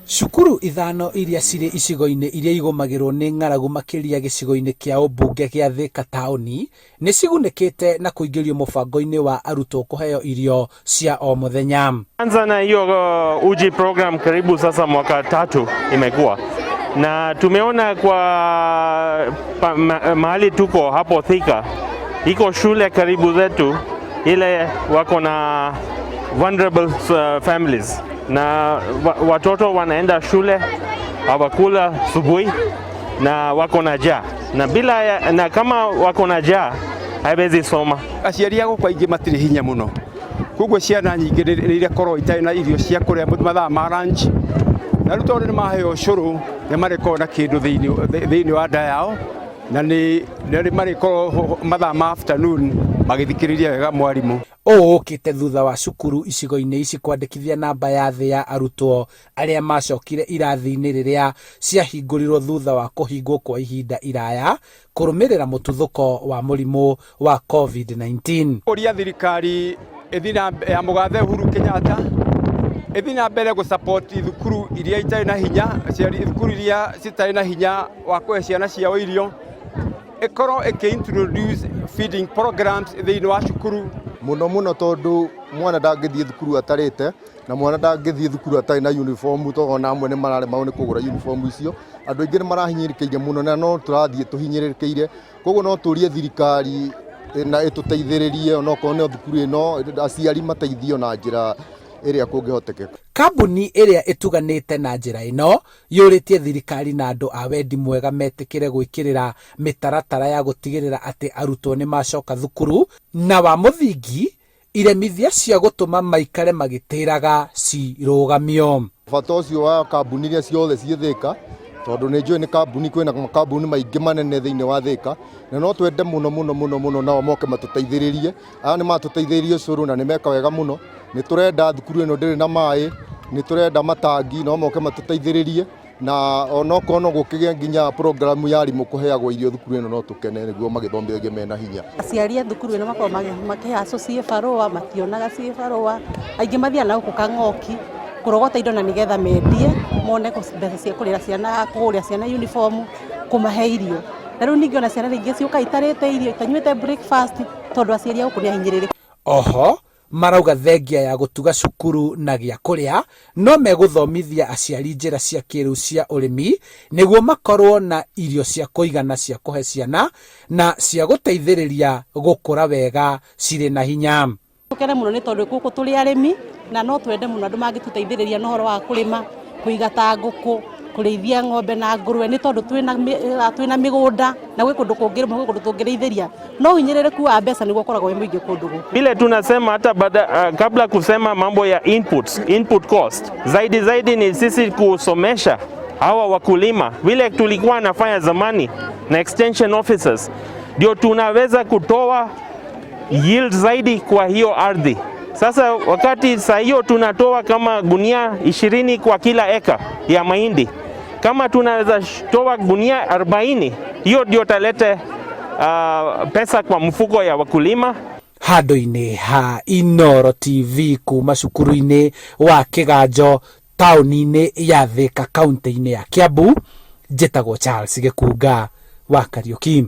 Cukuru ithano iria cirĩ icigo-inĩ iria igũmagĩrwo nĩ ng'aragu makĩria gĩcigo-inĩ kĩa ũmbunge gĩa Thika taũni nĩ cigunĩkĩte na kũingĩrio mũbango-inĩ wa arutwo kũheo irio cia o mũthenya. Anza na hiyo uji program karibu sasa mwaka 3 imekuwa na tumeona kwa mahali tuko hapo Thika, iko shule karibu zetu ile wako na vulnerable families na watoto wanaenda shule hawakula asubuhi na wako na njaa na kama wako na njaa hawezi soma. Aciari ako kaingĩ matirĩ hinya mũno, koguo ciana nyingĩ rĩrĩa korwo itarĩ na irio cia kũrĩa mathaa ma lunch na rĩu tondũ nĩ maheo ũcũrũ nĩ marĩkorwo na kĩndũ thĩinĩ wa nda yao na nĩ marĩkorwo mathaa ma afternoon magĩthikĩrĩria wega mwarimũ. Ũũkĩte thutha wa cukuru icigo-inĩ ici kwandĩkithia namba ya thĩ ya arutwo arĩa macokire irathi-inĩ rĩrĩa ciahingũrirwo thutha wa kũhingwo kwa ihinda iraya kũrũmĩrĩra mũtuthũko wa mũrimũ wa COVID-19. Ũria thirikari ya mũgathe Uhuru Kenyatta ĩthiĩ na mbere gũsupport thukuru iria itarĩ na hinya, thukuru iria citarĩ na hinya wa kũhe ciana ciao irio, ĩkorwo ĩkĩintroduce feeding programs thĩinĩ wa cukuru muno tondu mwana ndangĩthiĩ thukuru atarĩte na mwana ndangĩthiĩ thukuru atarĩ na uniform, togona amwe nĩ mararemwo nĩ kũgũra uniform icio. Andũ aingĩ nĩ marahinyĩrĩkĩire mũno na no tũrathiĩ tũhinyĩrĩrĩkĩire, koguo no tũrie thirikari na ĩtũteithĩrĩrie onokorwo nĩ thukuru ĩno aciari mateithio na njĩra ĩrĩa kũngĩhotekeka. Kambuni ĩrĩa ĩtuganĩte na njĩra ĩno yũrĩtie thirikari na andũ a wendi mwega metĩkĩre gwĩkĩrĩra mĩtaratara ya gũtigĩrĩra atĩ arutwo nĩ macoka thukuru na wa mũthingi iremithia cia gũtũma maikare magĩtĩraga cirũgamio. Bata ũcio wa kambuni iria ciothe ciĩ Thika, tondũ nĩ njũĩ nĩ kambuni, kwĩna makambuni maingĩ manene thĩinĩ wa Thika na no twende mũno nao moke matũteithĩrĩrie. Aya nĩ matũteithĩrĩrie ũcũrũ na nĩ meka wega mũno. Nĩ tũrenda thukuru ĩno ndĩrĩ na maĩ, nĩ tũrenda matangi, no moke matũteithĩrĩrie na onokorwo no gũkĩgĩa nginya programu ya arimũ kũheagwo irio thukuru ĩno no tũkene nĩguo magĩthomithage mena hinya. Aciari a thukuru ĩno makorwo makĩhaco ciĩbarũa, mationaga ciĩbarũa, aingĩ mathiaga na gũkũ Kang'oki kũrogota indo na nĩgetha mendie mone mbeca cia kũgũrĩra ciana uniform, kũmahe irio. Na rĩu ningĩ ona ciana rĩngĩ ciũka itarĩte irio, itanyuĩte breakfast tondũ aciari a gũkũ nĩ ahinyĩrĩrĩku. Oho marauga thengia ya gũtuga cukuru na gĩa kũrĩa no megũthomithia aciari njĩra cia kĩrĩu cia ũrĩmi nĩguo makorwo na irio cia kũigana cia kũhe ciana na cia gũteithĩrĩria gũkũra wega cirĩ na hinya. Tũkene mũno nĩ tondũ gũkũ tũrĩ arĩmi na no twende mũno andũ mangĩtũteithĩrĩria na ũhoro wa kũrĩma, kũiga ta ngũkũ, kũrĩithia ng'ombe na ngũrwe, nĩ tondũ twĩna mĩgũnda na gwĩ kũndũ tũngĩrĩithĩria no hinyĩrĩrĩku wa mbeca nĩguo ũkoragwo wĩ mũingĩ kũndũ gũkũ. Vile tunasema hata kabla kusema mambo ya input cost, zaidi ni sisi kusomesha hawa wakulima vile tulikuwa nafanya zamani na extension officers, ndio tunaweza kutoa yield zaidi kwa hiyo ardhi. Sasa wakati saa hiyo tunatoa kama gunia 20 kwa kila eka ya mahindi, kama tunaweza toa gunia 40, hiyo ndio talete pesa kwa mfuko ya wakulima. Handũ-inĩ ha Inooro TV kuma cukuru-inĩ wa Kĩganjo taũni-inĩ ya Thika kaũntĩ-inĩ ya Kiambu, njĩtagwo Charles Gĩkunga wa Kariũki.